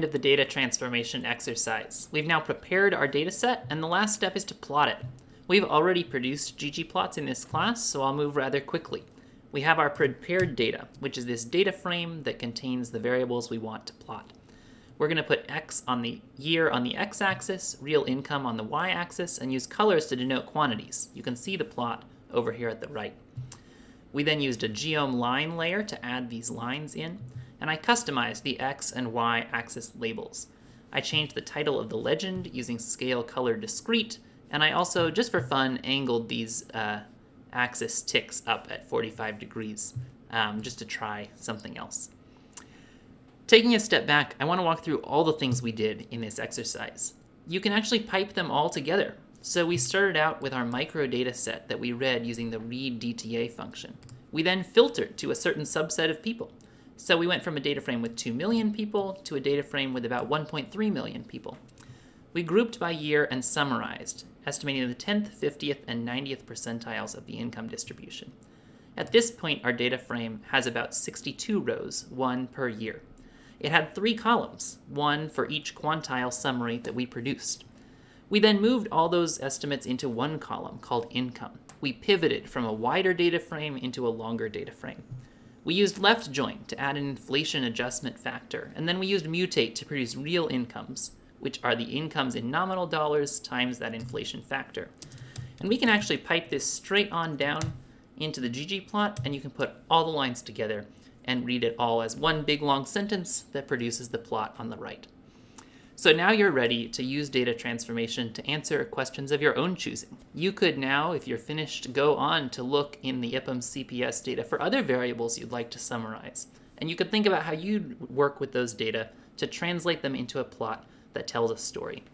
Of the data transformation exercise. We've now prepared our data set, and the last step is to plot it. We've already produced ggplots in this class, so I'll move rather quickly. We have our prepared data, which is this data frame that contains the variables we want to plot. We're going to put x on the year on the x-axis, real income on the y-axis, and use colors to denote quantities. You can see the plot over here at the right. We then used a geom line layer to add these lines in, and I customized the x and y axis labels. I changed the title of the legend using scale color discrete, and I also, just for fun, angled these axis ticks up at 45 degrees, just to try something else. Taking a step back, I want to walk through all the things we did in this exercise. You can actually pipe them all together. So we started out with our micro data set that we read using the read DTA function. We then filtered to a certain subset of people. So we went from a data frame with 2 million people to a data frame with about 1.3 million people. We grouped by year and summarized, estimating the 10th, 50th, and 90th percentiles of the income distribution. At this point, our data frame has about 62 rows, one per year. It had 3 columns, one for each quantile summary that we produced. We then moved all those estimates into one column called income. We pivoted from a wider data frame into a longer data frame. We used left join to add an inflation adjustment factor, and then we used mutate to produce real incomes, which are the incomes in nominal dollars times that inflation factor. And we can actually pipe this straight on down into the ggplot, and you can put all the lines together and read it all as one big long sentence that produces the plot on the right. So now you're ready to use data transformation to answer questions of your own choosing. You could now, if you're finished, go on to look in the IPM CPS data for other variables you'd like to summarize. And you could think about how you'd work with those data to translate them into a plot that tells a story.